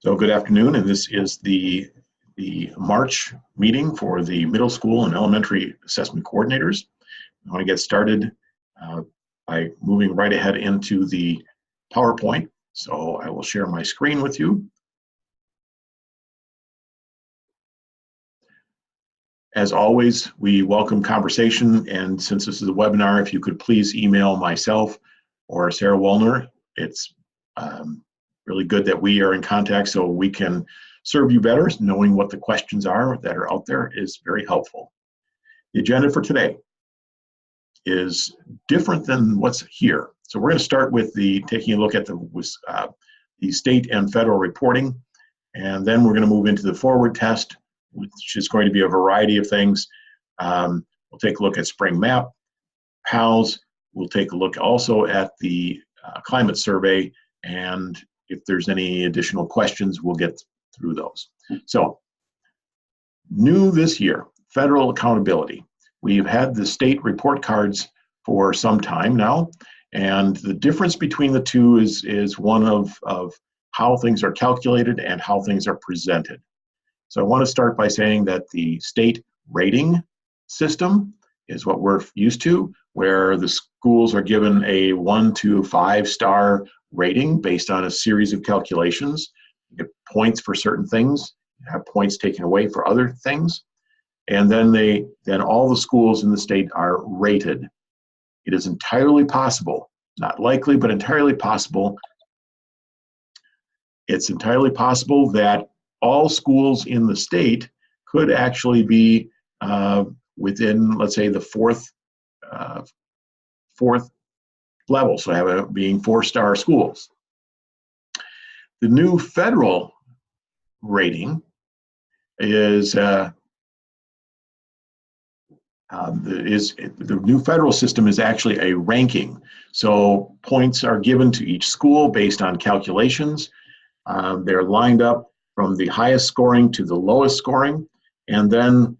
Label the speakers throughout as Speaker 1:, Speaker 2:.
Speaker 1: So good afternoon, and this is the March meeting for the middle school and elementary assessment coordinators. I want to get started by moving right ahead into the PowerPoint. So I will share my screen with you. As always, we welcome conversation, and since this is a webinar, if you could please email myself or Sarah Wollner. It's really good that we are in contact so we can serve you better. Knowing what the questions are that are out there is very helpful. The agenda for today is different than what's here. So we're going to start with taking a look at the state and federal reporting, and then we're going to move into the forward test, which is going to be a variety of things. We'll take a look at spring map, PALS. We'll take a look also at the climate survey, and if there's any additional questions, we'll get through those. So, new this year, federal accountability. We've had the state report cards for some time now, and the difference between the two is one of how things are calculated and how things are presented. So I want to start by saying that the state rating system is what we're used to, where the schools are given a 1 to 5-star rating based on a series of calculations. You get points for certain things, you have points taken away for other things, and then all the schools in the state are rated. It is entirely possible, not likely, but entirely possible. It's entirely possible that all schools in the state could actually be within, let's say, the fourth level, so being 4-star schools. The new federal rating is the new federal system is actually a ranking. So points are given to each school based on calculations. They're lined up from the highest scoring to the lowest scoring, and then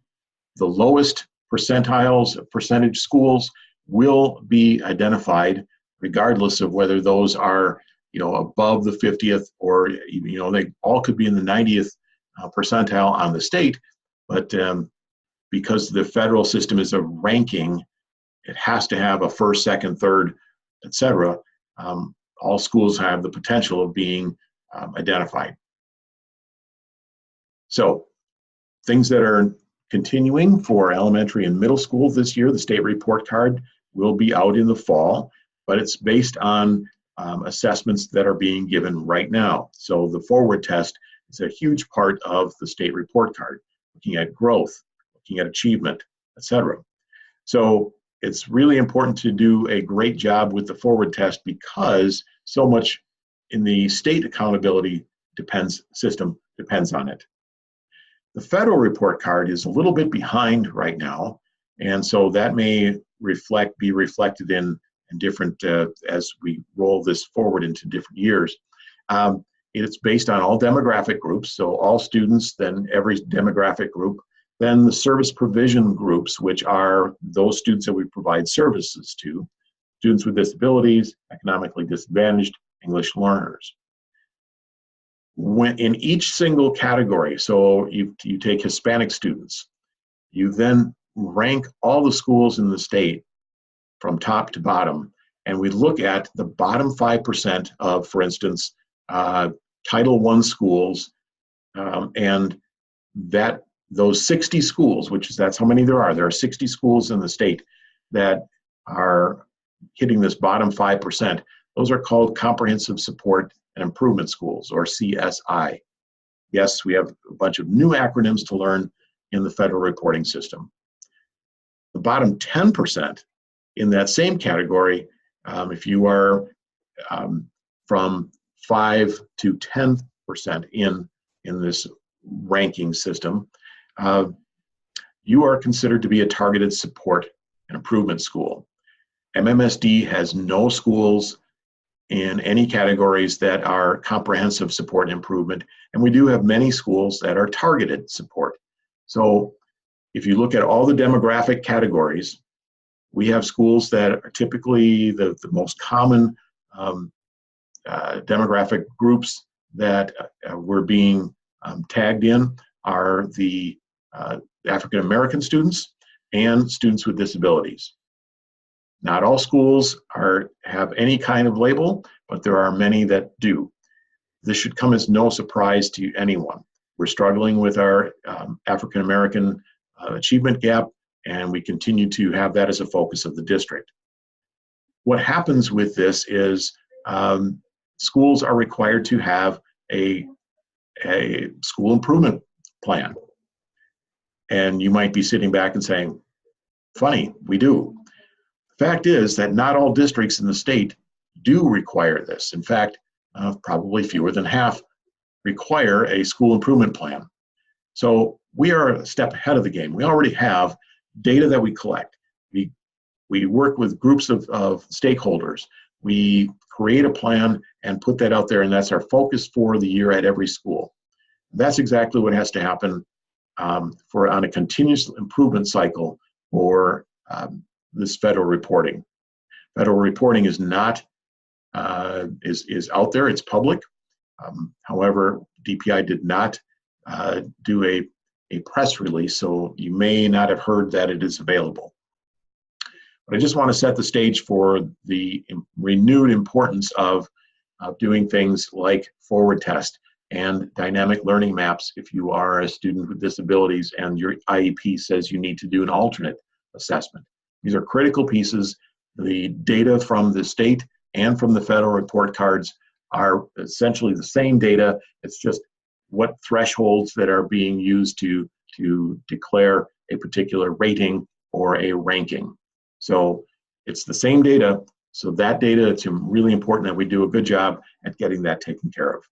Speaker 1: the lowest percentage schools will be identified regardless of whether those are above the 50th or they all could be in the 90th percentile on the state, but because the federal system is a ranking, it has to have a first, second, third, etc. All schools have the potential of being identified. So things that are continuing for elementary and middle school this year, the state report card will be out in the fall, but it's based on assessments that are being given right now. So the forward test is a huge part of the state report card, looking at growth, looking at achievement, etc. So it's really important to do a great job with the forward test because so much in the state accountability system depends on it. The federal report card is a little bit behind right now, and so that may be reflected in different, as we roll this forward into different years. It's based on all demographic groups, so all students, then every demographic group, then the service provision groups, which are those students that we provide services to, students with disabilities, economically disadvantaged, English learners. When in each single category, so you take Hispanic students, you then rank all the schools in the state from top to bottom, and we look at the bottom 5% of, for instance, Title I schools, and those 60 schools, that's how many there are 60 schools in the state that are hitting this bottom 5%. Those are called Comprehensive Support and Improvement Schools, or CSI. Yes, we have a bunch of new acronyms to learn in the federal reporting system. The bottom 10% in that same category, if you are from 5 to 10% in this ranking system, you are considered to be a targeted support and improvement school. MMSD has no schools in any categories that are comprehensive support and improvement, and we do have many schools that are targeted support. So if you look at all the demographic categories, we have schools that are typically the most common demographic groups that we're being tagged in are the African American students and students with disabilities. Not all schools have any kind of label, but there are many that do. This should come as no surprise to anyone. We're struggling with our African American achievement gap, and we continue to have that as a focus of the district. What happens with this is schools are required to have a school improvement plan. And you might be sitting back and saying, funny, we do. The fact is that not all districts in the state do require this. In fact, probably fewer than half require a school improvement plan. So we are a step ahead of the game. We already have data that we collect. We work with groups of stakeholders. We create a plan and put that out there, and that's our focus for the year at every school. That's exactly what has to happen on a continuous improvement cycle for this federal reporting. Federal reporting is not is out there. It's public. However, DPI did not do a press release, so you may not have heard that it is available. But I just want to set the stage for the renewed importance of doing things like forward test and dynamic learning maps if you are a student with disabilities and your IEP says you need to do an alternate assessment. These are critical pieces. The data from the state and from the federal report cards are essentially the same data. It's just what thresholds that are being used to declare a particular rating or a ranking. So it's the same data. So that data, it's really important that we do a good job at getting that taken care of.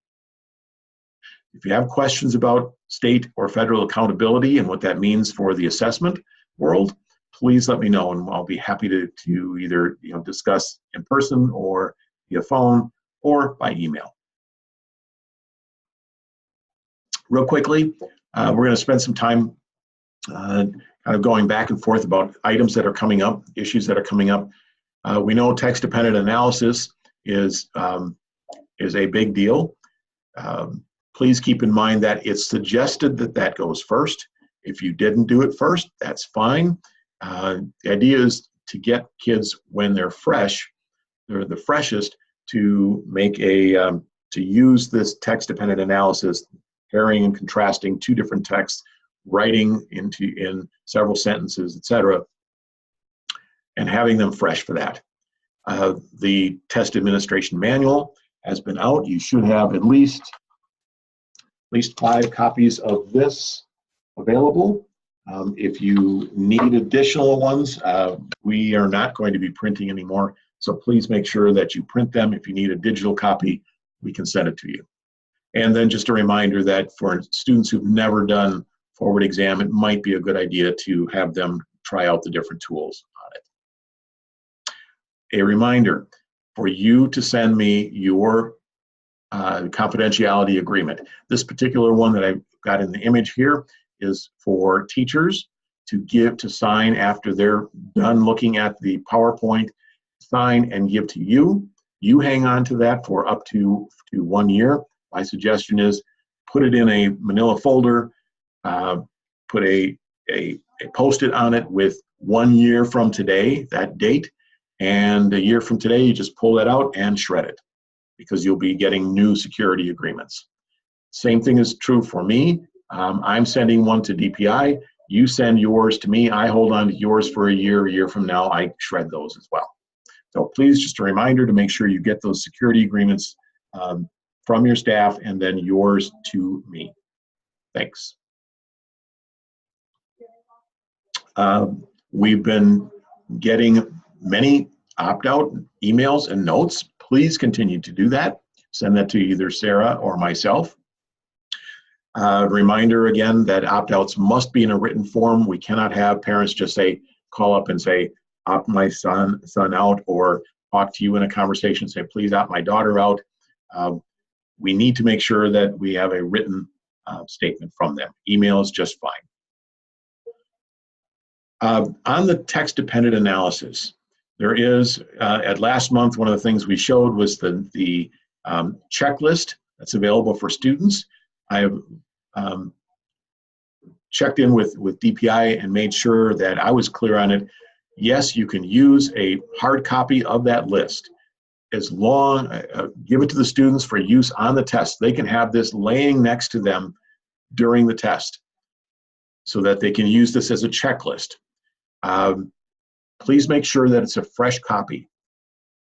Speaker 1: If you have questions about state or federal accountability and what that means for the assessment world, please let me know, and I'll be happy to either discuss in person or via phone or by email. Real quickly, we're going to spend some time kind of going back and forth about items that are coming up, issues that are coming up. We know text-dependent analysis is a big deal. Please keep in mind that it's suggested that that goes first. If you didn't do it first, that's fine. The idea is to get kids when they're fresh, they're the freshest, to make to use this text-dependent analysis, pairing and contrasting two different texts, writing in several sentences, etc., and having them fresh for that. The test administration manual has been out. You should have at least 5 copies of this available. If you need additional ones, we are not going to be printing anymore, so please make sure that you print them. If you need a digital copy, we can send it to you. And then just a reminder that for students who've never done forward exam, it might be a good idea to have them try out the different tools on it. A reminder for you to send me your confidentiality agreement. This particular one that I've got in the image here is for teachers to sign after they're done looking at the PowerPoint, sign and give to you. You hang on to that for up to 1 year. My suggestion is put it in a manila folder, put a post-it on it with 1 year from today, that date, and a year from today, you just pull that out and shred it, because you'll be getting new security agreements. Same thing is true for me. I'm sending one to DPI. You send yours to me. I hold on to yours for a year from now, I shred those as well. So please, just a reminder to make sure you get those security agreements from your staff and then yours to me. Thanks. We've been getting many opt-out emails and notes. Please continue to do that. Send that to either Sarah or myself. Reminder again that opt-outs must be in a written form. We cannot have parents just call up and say, opt my son out, or talk to you in a conversation, say, please opt my daughter out. We need to make sure that we have a written statement from them. Email is just fine. On the text-dependent analysis, there is, at last month, one of the things we showed was the checklist that's available for students. I have checked in with DPI and made sure that I was clear on it. Yes, you can use a hard copy of that list. As long, give it to the students for use on the test. They can have this laying next to them during the test so that they can use this as a checklist. Please make sure that it's a fresh copy.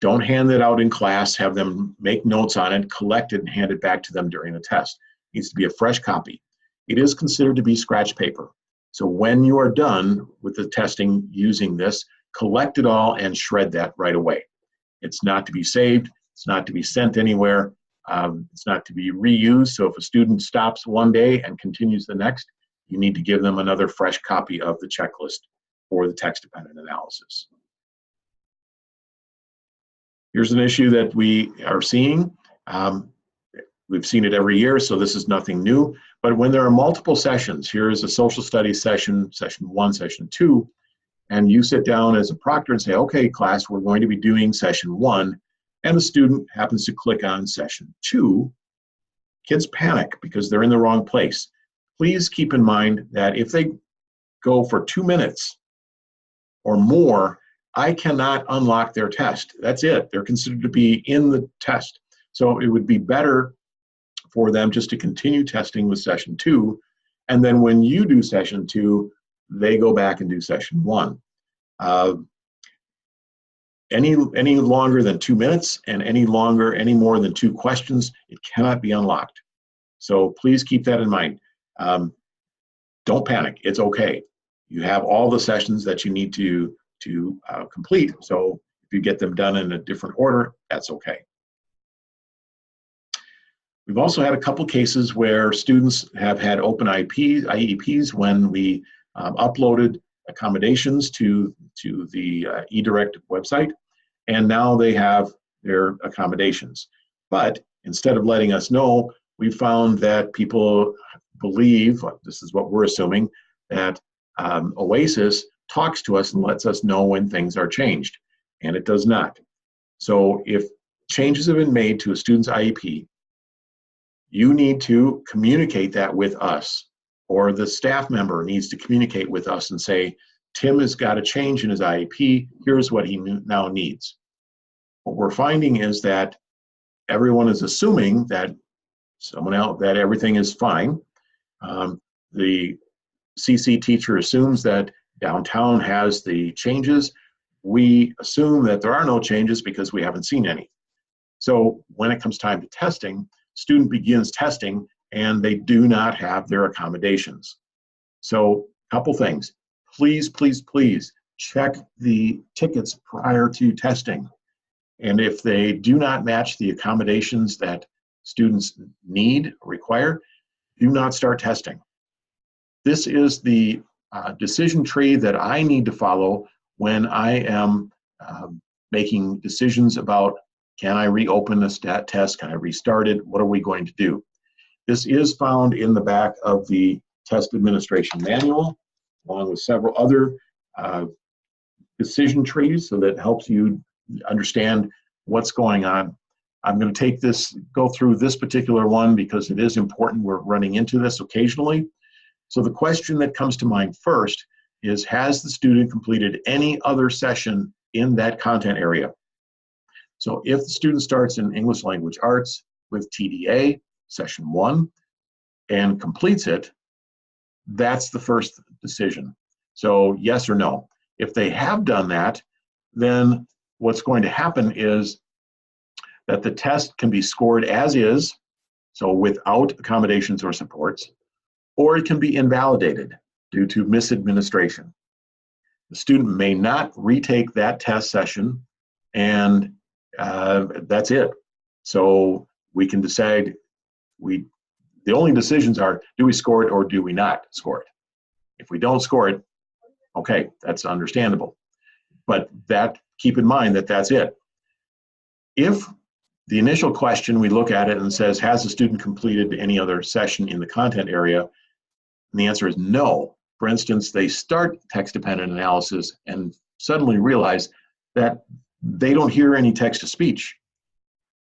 Speaker 1: Don't hand it out in class, have them make notes on it, collect it, and hand it back to them during the test. It needs to be a fresh copy. It is considered to be scratch paper. So when you are done with the testing using this, collect it all and shred that right away. It's not to be saved. It's not to be sent anywhere. It's not to be reused. So if a student stops one day and continues the next, you need to give them another fresh copy of the checklist for the text-dependent analysis. Here's an issue that we are seeing. We've seen it every year, so this is nothing new. But when there are multiple sessions, here is a social studies session, session 1, session 2, and you sit down as a proctor and say, okay, class, we're going to be doing session 1, and the student happens to click on session 2, kids panic because they're in the wrong place. Please keep in mind that if they go for 2 minutes or more, I cannot unlock their test. That's it. They're considered to be in the test. So it would be better for them just to continue testing with session 2, and then when you do session 2, they go back and do session 1. Any longer than 2 minutes and any more than 2 questions, it cannot be unlocked. So please keep that in mind. Don't panic. It's okay. You have all the sessions that you need to complete. So if you get them done in a different order, that's okay. We've also had a couple cases where students have had open IEPs when we uploaded accommodations to the eDirect website, and now they have their accommodations. But instead of letting us know, we found that people believe, this is what we're assuming, that OASIS talks to us and lets us know when things are changed, and it does not. So if changes have been made to a student's IEP, you need to communicate that with us, or the staff member needs to communicate with us and say, Tim has got a change in his IEP, here's what he now needs. What we're finding is that everyone is assuming that that everything is fine. The CC teacher assumes that downtown has the changes. We assume that there are no changes because we haven't seen any. So when it comes time to testing, student begins testing and they do not have their accommodations. So a couple things. Please, please, please check the tickets prior to testing. And if they do not match the accommodations that students need, require, do not start testing. This is the decision tree that I need to follow when I am making decisions about, can I reopen the stat test? Can I restart it? What are we going to do? This is found in the back of the test administration manual, along with several other decision trees, so that helps you understand what's going on. I'm going to go through this particular one because it is important. We're running into this occasionally. So the question that comes to mind first is, has the student completed any other session in that content area? So if the student starts in English Language Arts with TDA, session 1, and completes it, that's the first decision. So yes or no. If they have done that, then what's going to happen is that the test can be scored as is, so without accommodations or supports, or it can be invalidated due to misadministration. The student may not retake that test session, and that's it. So we can decide, the only decisions are, do we score it or do we not score it? If we don't score it, okay, that's understandable. But keep in mind that that's it. If the initial question, we look at it and says, has the student completed any other session in the content area? And the answer is no. For instance, they start text-dependent analysis and suddenly realize that they don't hear any text-to-speech.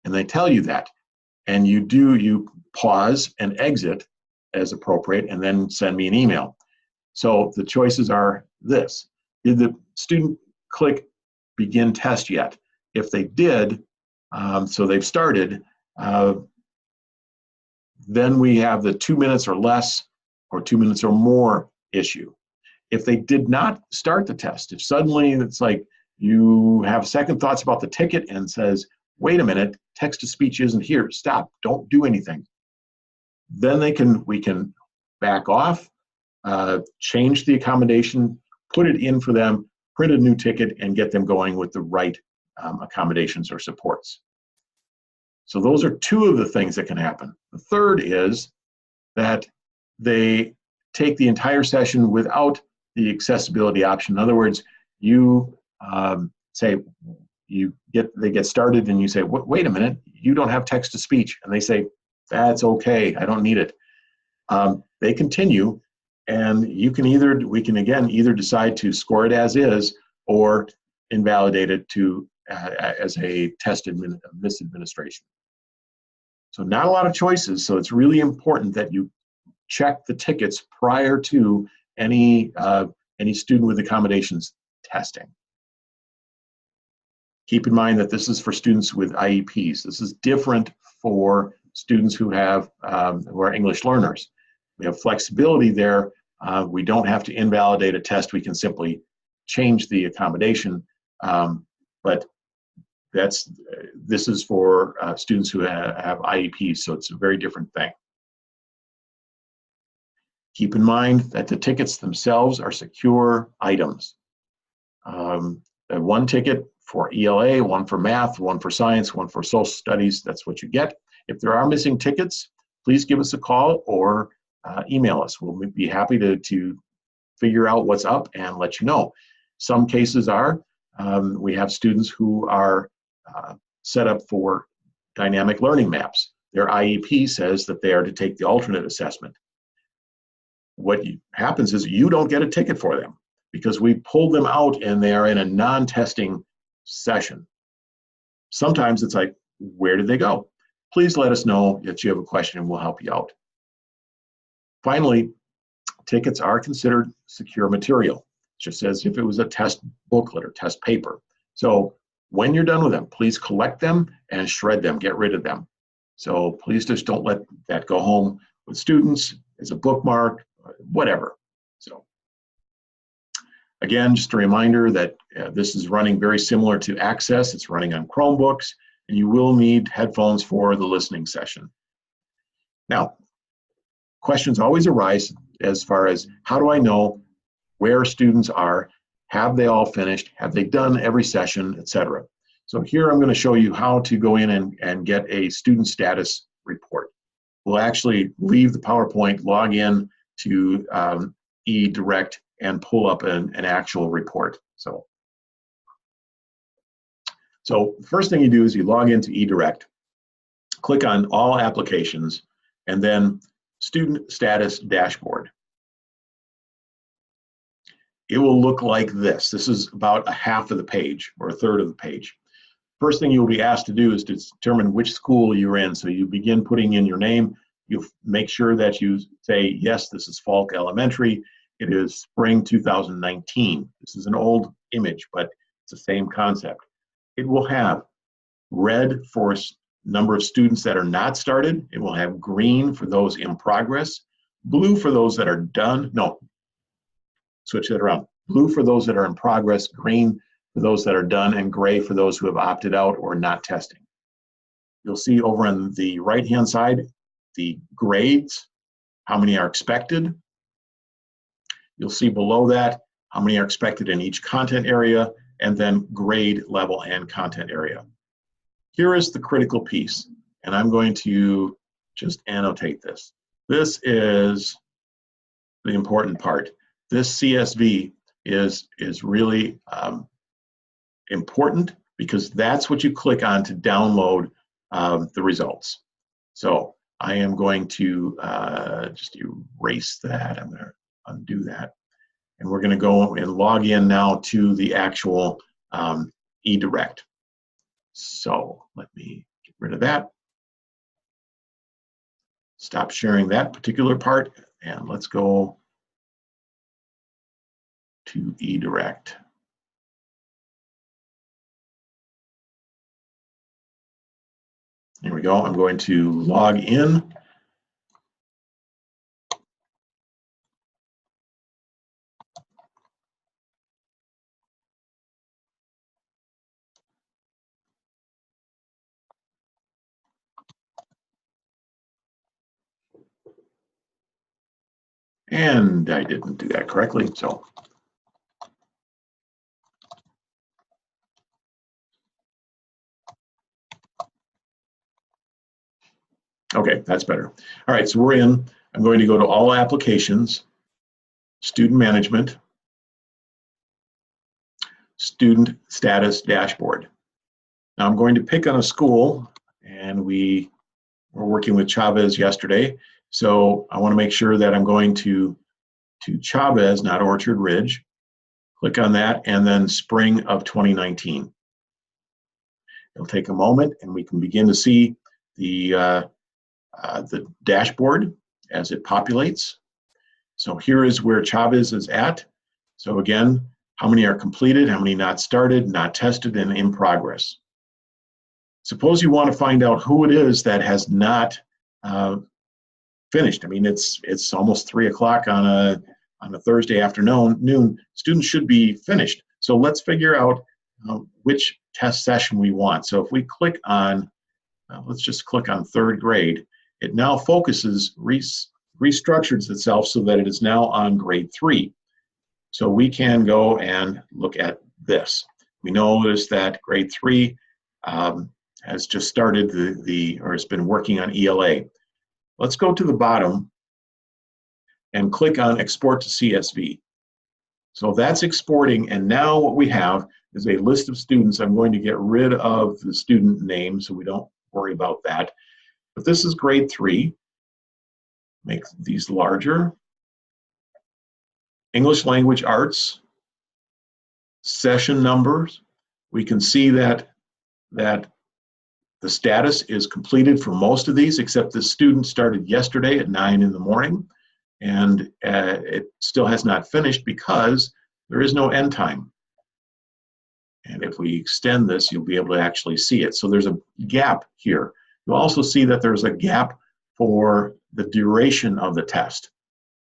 Speaker 1: And they tell you that. and you pause and exit as appropriate, and then send me an email. So the choices are this. Did the student click begin test yet? If they did, so they've started, then we have the 2 minutes or less or 2 minutes or more issue. If they did not start the test, if suddenly it's like you have second thoughts about the ticket and says, wait a minute, text-to-speech isn't here, stop, don't do anything, then we can back off, change the accommodation, put it in for them, print a new ticket, and get them going with the right accommodations or supports. So those are two of the things that can happen. The third is that they take the entire session without the accessibility option. In other words, you say they get started and you say, wait a minute, you don't have text to speech, and they say, that's okay, I don't need it. They continue, and we can either decide to score it as is or invalidate it as a test misadministration. So not a lot of choices, so it's really important that you check the tickets prior to any student with accommodations testing. Keep in mind that this is for students with IEPs. This is different for students who are English learners. We have flexibility there. We don't have to invalidate a test. We can simply change the accommodation, but this is for students who have IEPs, so it's a very different thing. Keep in mind that the tickets themselves are secure items. One ticket for ELA, one for math, one for science, one for social studies, that's what you get. If there are missing tickets, please give us a call or email us. We'll be happy to figure out what's up and let you know. Some cases are, we have students who are set up for dynamic learning maps. Their IEP says that they are to take the alternate assessment. What happens is you don't get a ticket for them because we pulled them out and they are in a non-testing session. Sometimes it's like, where did they go? Please let us know that you have a question and we'll help you out. Finally, tickets are considered secure material, just as if it was a test booklet or test paper. So when you're done with them, please collect them and shred them, get rid of them. So please just don't let that go home with students as a bookmark, whatever. So again, just a reminder that this is running very similar to Access. It's running on Chromebooks, and you will need headphones for the listening session. Now, questions always arise as far as how do I know where students are? Have they all finished? Have they done every session, etc.? So here I'm going to show you how to go in and get a student status report. We'll actually leave the PowerPoint, log in to eDirect, and pull up an actual report. So the first thing you do is you log into eDirect, click on All Applications, and then Student Status Dashboard. It will look like this. This is about a half of the page or a third of the page. First thing you'll be asked to do is to determine which school you're in. So you begin putting in your name. You make sure that you say, yes, this is Falk Elementary. It is spring 2019. This is an old image, but it's the same concept. It will have red for number of students that are not started. It will have green for those in progress, blue for those that are done. No, switch that around. Blue for those that are in progress, green for those that are done, and gray for those who have opted out or not testing. You'll see over on the right-hand side, the grades, how many are expected. You'll see below that how many are expected in each content area, and then grade level and content area. Here is the critical piece, and I'm going to just annotate this. This is the important part. This CSV is really important because that's what you click on to download the results. So I am going to just erase that. I'm going to undo that. And we're going to go and log in now to the actual eDirect. So let me get rid of that. stop sharing that particular part, and let's go to eDirect. Here we go. I'm going to log in. And I didn't do that correctly, so. Okay, that's better. All right, so we're in. I'm going to go to All Applications, Student Management, Student Status Dashboard. Now I'm going to pick on a school, and we were working with Chavez yesterday, so I want to make sure that I'm going to Chavez, not Orchard Ridge. Click on that, and then spring of 2019. It'll take a moment, and we can begin to see the dashboard as it populates. So here is where Chavez is at. So again, how many are completed, how many not started, not tested, and in progress. Suppose you want to find out who it is that has not finished. I mean, it's almost 3 o'clock on a Thursday afternoon. Students should be finished. So let's figure out which test session we want. So if we click on, let's just click on 3rd grade, it now focuses, restructures itself so that it is now on grade 3. So we can go and look at this. We notice that grade 3 has just started or has been working on ELA. Let's go to the bottom and click on Export to CSV. So that's exporting, and now what we have is a list of students. I'm going to get rid of the student name so we don't worry about that. But this is grade 3. Make these larger. English Language Arts, session numbers. We can see that the status is completed for most of these, except the student started yesterday at 9 in the morning, and it still has not finished because there is no end time. And if we extend this, you'll be able to actually see it. So there's a gap here. You'll also see that there's a gap for the duration of the test.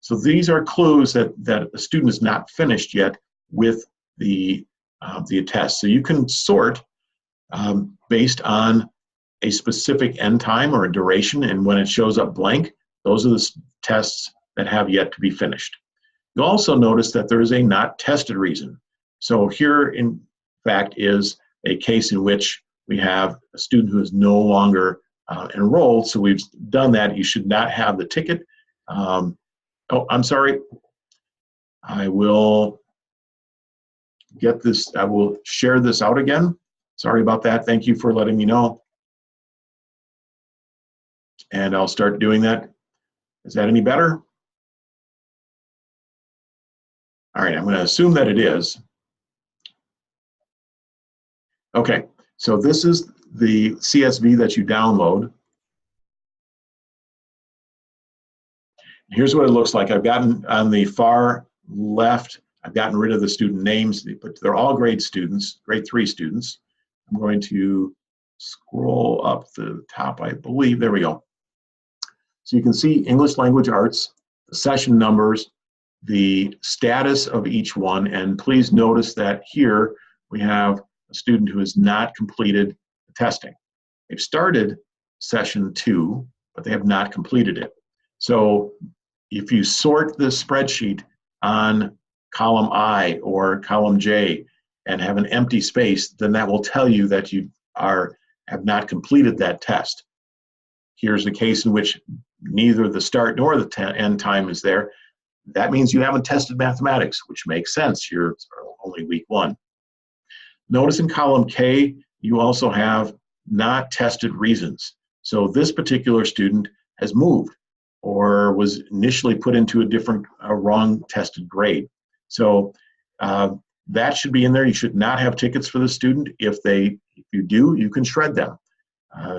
Speaker 1: So these are clues that the student is not finished yet with the test. So you can sort based on a specific end time or a duration, and when it shows up blank, those are the tests that have yet to be finished. You'll also notice that there is a not tested reason. So here, in fact, is a case in which we have a student who is no longer enrolled. So we've done that. You should not have the ticket. Oh, I'm sorry. I will get this. I will share this out again. Sorry about that. Thank you for letting me know. And I'll start doing that. Is that any better? All right, I'm going to assume that it is. Okay, so this is the CSV that you download. Here's what it looks like. I've gotten on the far left, I've gotten rid of the student names, but they're all grade students, grade 3 students. I'm going to scroll up the top, I believe. There we go. So you can see English Language Arts, the session numbers, the status of each one, and please notice that here we have a student who has not completed the testing. They've started session 2, but they have not completed it. So if you sort this spreadsheet on column I or column J and have an empty space, then that will tell you that you have not completed that test. Here's a case in which neither the start nor the end time is there. That means you haven't tested mathematics, which makes sense. You're only week 1. Notice in column K, you also have not tested reasons. So this particular student has moved or was initially put into a wrong tested grade. So that should be in there. You should not have tickets for the student. If you do, you can shred them.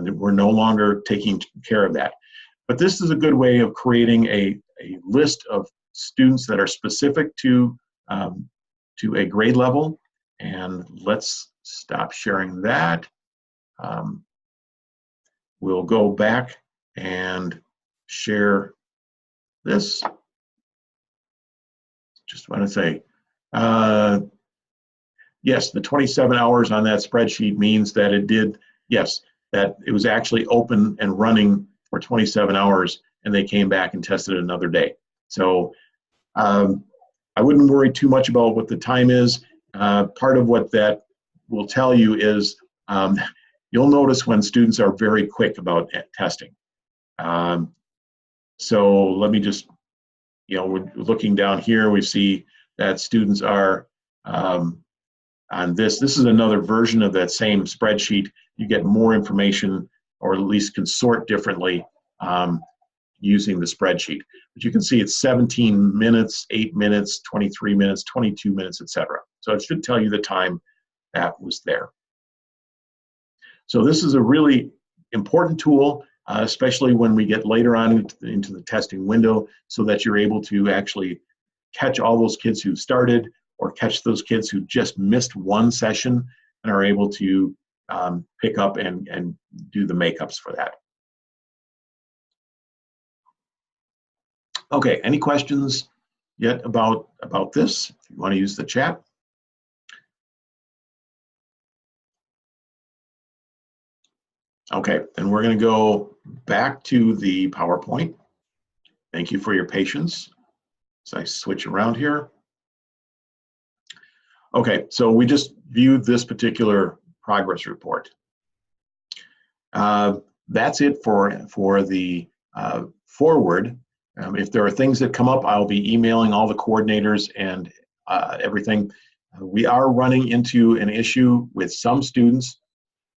Speaker 1: We're no longer taking care of that. But this is a good way of creating a list of students that are specific to a grade level. And let's stop sharing that. We'll go back and share this. Just want to say, yes, the 27 hours on that spreadsheet means that it did, yes, that it was actually open and running for 27 hours, and they came back and tested it another day. So I wouldn't worry too much about what the time is. Part of what that will tell you is you'll notice when students are very quick about testing. So let me just, we're looking down here, we see that students are on this. This is another version of that same spreadsheet. You get more information, or at least can sort differently using the spreadsheet. But you can see it's 17 minutes, 8 minutes, 23 minutes, 22 minutes, etc. So it should tell you the time that was there. So this is a really important tool, especially when we get later on into the testing window, so that you're able to actually catch all those kids who started, or catch those kids who just missed one session and are able to pick up and do the makeups for that. Okay, any questions yet about this? If you want to use the chat. Okay, then we're going to go back to the PowerPoint. Thank you for your patience as I switch around here. Okay, so we just viewed this particular progress report. That's it for the forward. If there are things that come up, I'll be emailing all the coordinators and everything. We are running into an issue with some students,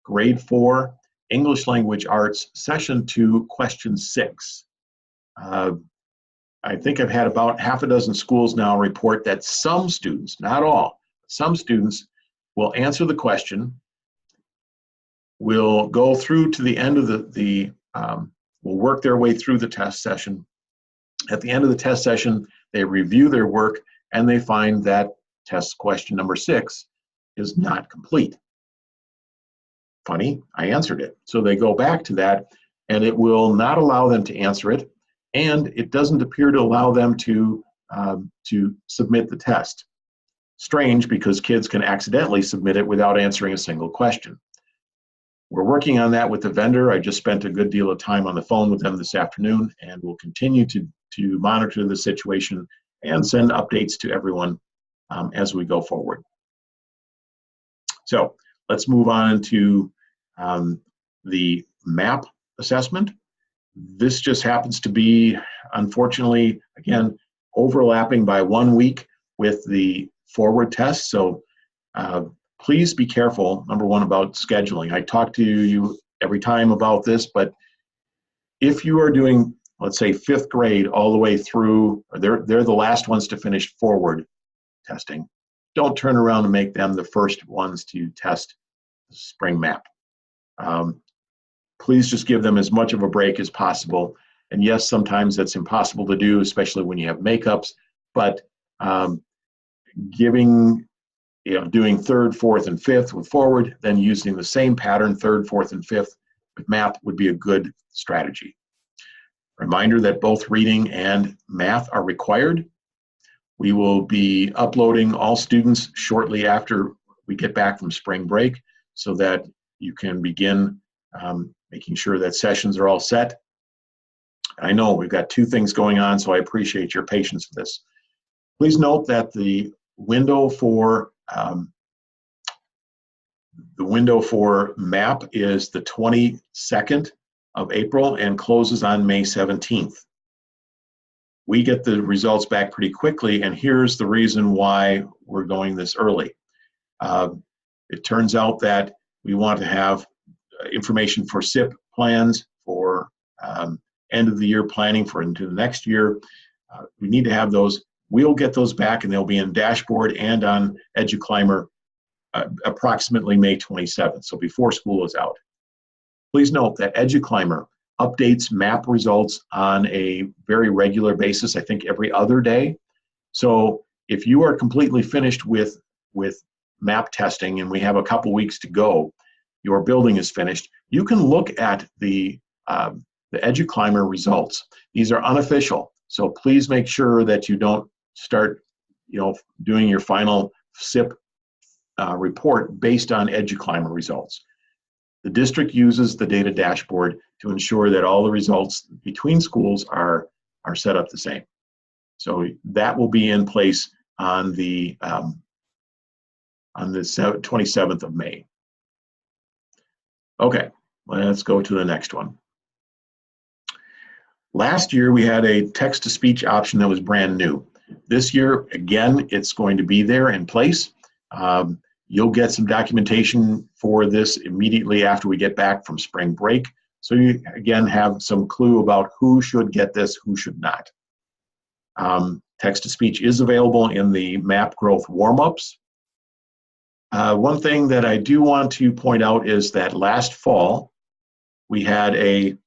Speaker 1: grade 4, English Language Arts, session 2, question 6. I think I've had about half a dozen schools now report that some students, not all, some students will answer the question, will go through to the end of will work their way through the test session. At the end of the test session, they review their work and they find that test question number 6 is not complete. Funny, I answered it. So they go back to that and it will not allow them to answer it, and it doesn't appear to allow them to submit the test. Strange, because kids can accidentally submit it without answering a single question. We're working on that with the vendor. I just spent a good deal of time on the phone with them this afternoon, and we'll continue to monitor the situation and send updates to everyone as we go forward. So let's move on to the MAP assessment. This just happens to be, unfortunately, again, overlapping by 1 week with the forward test. So please be careful, number one, about scheduling. I talk to you every time about this, but if you are doing, let's say, 5th grade all the way through, or they're the last ones to finish forward testing, don't turn around and make them the first ones to test the spring map. Please just give them as much of a break as possible. And yes, sometimes that's impossible to do, especially when you have makeups, but doing 3rd, 4th, and 5th with forward, then using the same pattern, 3rd, 4th, and 5th with map would be a good strategy. Reminder that both reading and math are required. We will be uploading all students shortly after we get back from spring break so that you can begin making sure that sessions are all set. I know we've got 2 things going on, so I appreciate your patience with this. Please note that the window for MAP is the 22nd of April and closes on May 17th. We get the results back pretty quickly, and here's the reason why we're going this early. It turns out that we want to have information for SIP plans, for end of the year planning for into the next year. We need to have those. We'll get those back, and they'll be in Dashboard and on EduClimber approximately May 27th, so before school is out. Please note that EduClimber updates map results on a very regular basis, I think every other day. So if you are completely finished with map testing and we have a couple weeks to go, your building is finished, you can look at the EduClimber results. These are unofficial, so please make sure that you don't start doing your final SIP report based on EduClimber results. The district uses the data dashboard to ensure that all the results between schools are set up the same. So that will be in place on the 27th of May. Okay, let's go to the next one. Last year, we had a text-to-speech option that was brand new. This year, again, it's going to be there in place. You'll get some documentation for this immediately after we get back from spring break. So you, again, have some clue about who should get this, who should not. Text-to-speech is available in the map growth warm-ups. One thing that I do want to point out is that last fall, we had an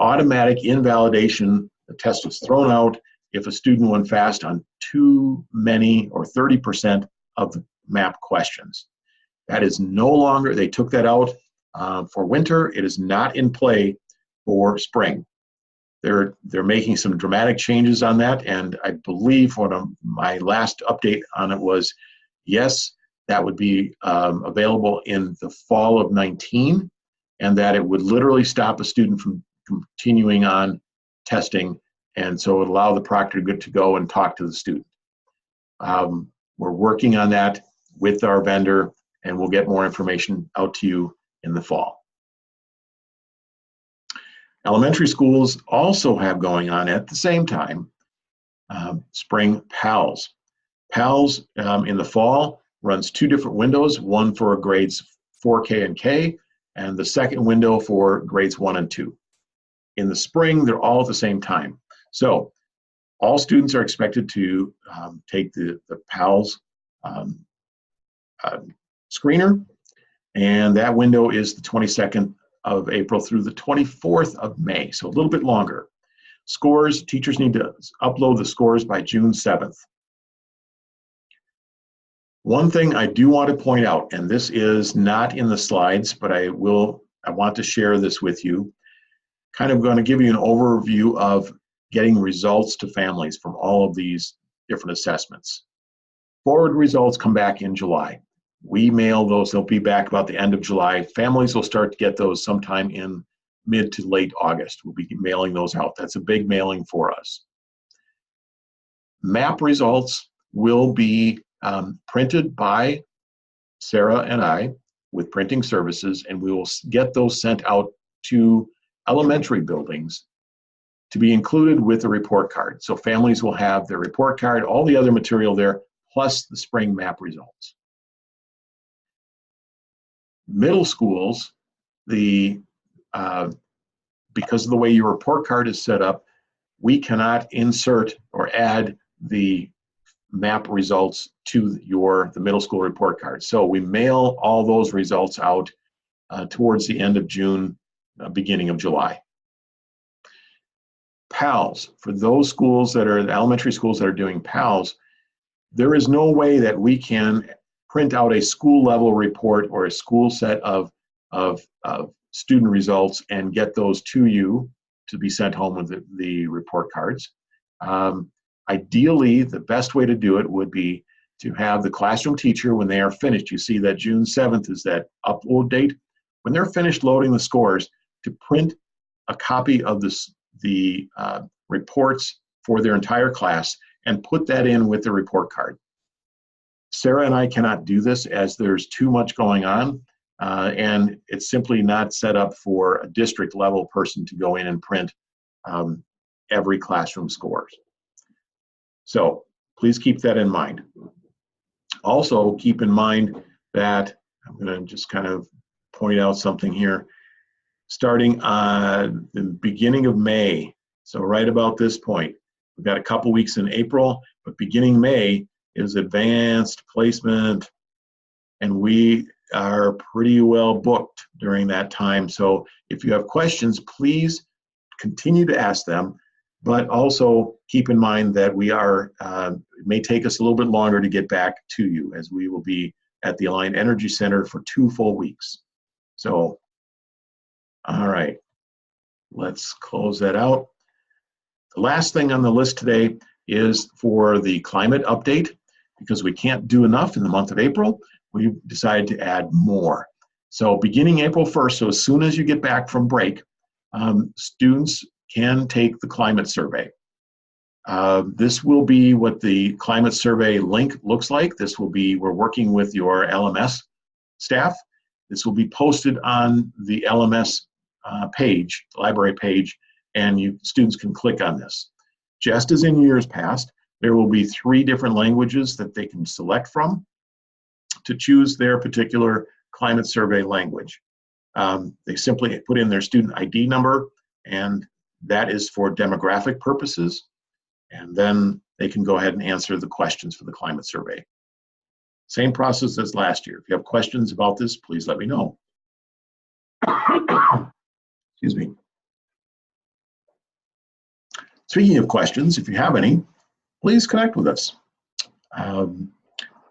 Speaker 1: automatic invalidation. The test was thrown out if a student went fast on too many or 30% of the map questions. That is no longer, they took that out for winter. It is not in play for spring. They're making some dramatic changes on that, and I believe one of my last update on it was, yes, that would be available in the fall of 19, and that it would literally stop a student from continuing on testing, and so it would allow the proctor to go and talk to the student. We're working on that with our vendor, and we'll get more information out to you in the fall. Elementary schools also have going on at the same time spring PALS. PALS in the fall runs two different windows, one for grades 4K and K, and the second window for grades 1 and 2. In the spring, they're all at the same time. So all students are expected to take the PALS screener, and that window is the 22nd of April through the 24th of May, so a little bit longer. Scores, teachers need to upload the scores by June 7th. One thing I do want to point out, and this is not in the slides, but I want to share this with you. Kind of going to give you an overview of getting results to families from all of these different assessments. Forward results come back in July. We mail those, they'll be back about the end of July. Families will start to get those sometime in mid to late August. We'll be mailing those out. That's a big mailing for us. MAP results will be printed by Sarah and I with printing services, and we will get those sent out to elementary buildings to be included with the report card. So families will have their report card, all the other material there, plus the spring MAP results. Middle schools, because of the way your report card is set up, we cannot insert or add the MAP results to the middle school report card. So we mail all those results out towards the end of June, beginning of July. PALS, for those schools that are, the elementary schools that are doing PALS, there is no way that we can print out a school level report or a school set of student results and get those to you to be sent home with the report cards. Ideally, the best way to do it would be to have the classroom teacher, when they are finished, you see that June 7th is that upload date. When they're finished loading the scores, to print a copy of the reports for their entire class and put that in with the report card. Sarah and I cannot do this as there's too much going on, and it's simply not set up for a district level person to go in and print every classroom scores. So please keep that in mind. Also keep in mind that, I'm going to just kind of point out something here, starting on the beginning of May, so right about this point, we've got a couple weeks in April, but beginning May is advanced placement, and we are pretty well booked during that time. So if you have questions, please continue to ask them, but also keep in mind that it may take us a little bit longer to get back to you, as we will be at the Aligned Energy Center for 2 full weeks. So, all right, let's close that out. The last thing on the list today is for the climate update. Because we can't do enough in the month of April, we decided to add more. So beginning April 1st, so as soon as you get back from break, students can take the climate survey. This will be what the climate survey link looks like. We're working with your LMS staff. This will be posted on the LMS page, the library page, and students can click on this. Just as in years past, there will be 3 different languages that they can select from to choose their particular climate survey language. They simply put in their student ID number, and that is for demographic purposes. And then they can go ahead and answer the questions for the climate survey. Same process as last year. If you have questions about this, please let me know. Excuse me. Speaking of questions, if you have any, please connect with us.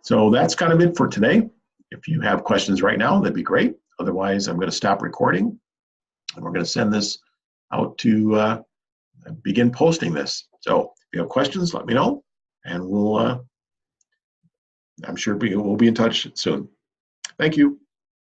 Speaker 1: So that's kind of it for today. If you have questions right now, that'd be great. Otherwise, I'm going to stop recording, and we're going to send this out to begin posting this. So if you have questions, let me know, and I'm sure we'll be in touch soon. Thank you.